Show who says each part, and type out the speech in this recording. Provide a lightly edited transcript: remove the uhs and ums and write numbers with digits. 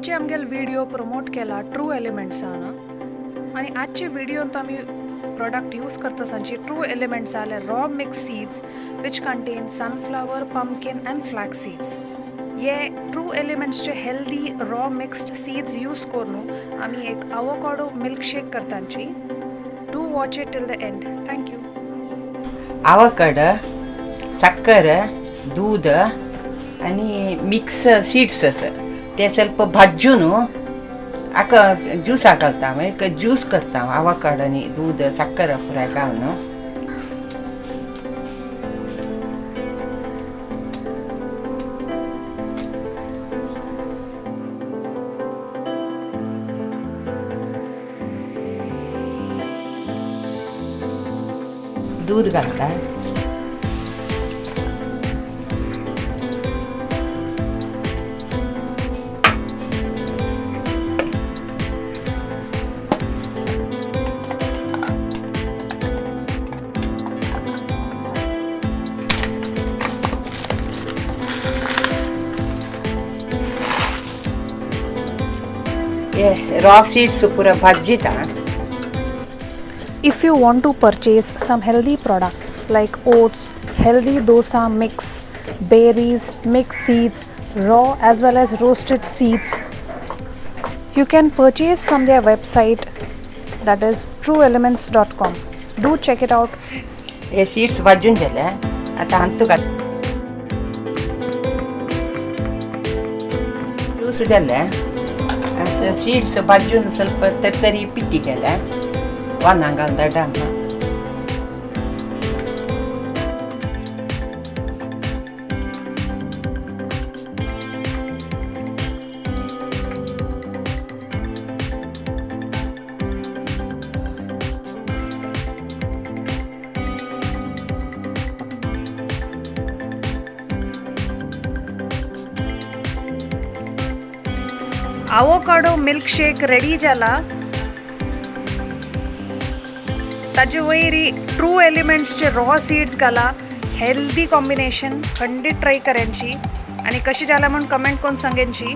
Speaker 1: आजचे आमगेल video promote केला ट्रू एलिमेंट्सान आणि आजचे व्हिडिओंत आमी प्रोडक्ट यूज करता सांची ट्रू एलिमेंट्स आले raw mix seeds which contain sunflower pumpkin and flax seeds. ये ट्रू एलिमेंट्सचे healthy raw mixed seeds use करून आमी एक आवोकाडो मिल्कशेक करतांची. Do watch it till the end. Thank you.
Speaker 2: Avocado, सक्कर, दूध आणि मिक्स सीड्स ते ಸ್ವಲ್ಪ भाजून आका ज्यूस हाकलता एक ज्यूस करता आवोकाडो आणि दूध सक्कर पुराय घालून दूध घालता. raw seeds pura bhajita.
Speaker 1: If you want to purchase some healthy products like oats, healthy dosa mix, berries, mixed seeds, raw as well as roasted seeds, you can purchase from their website, that is trueelements.com. Do check it out.
Speaker 2: हे seeds भाजून झाले. आता आमचं juice झाले. Seeds भाजून ಸ್ವಲ್ಪ ತರ್ತರಿ ಪಿಟ್ಟಿಗೆಲ್ಲ ಒಣಗಂದ ಡಮ್ಮ
Speaker 1: avocado milkshake ready जाला. ताजे वयरी ट्रू एलिमेंट्सचे रॉ सीड्स घाला. हेल्दी कॉम्बिनेशन खंडीत ट्राय करेंची आणि कशी जाला म्हणून कमेंट करून सांगेंची.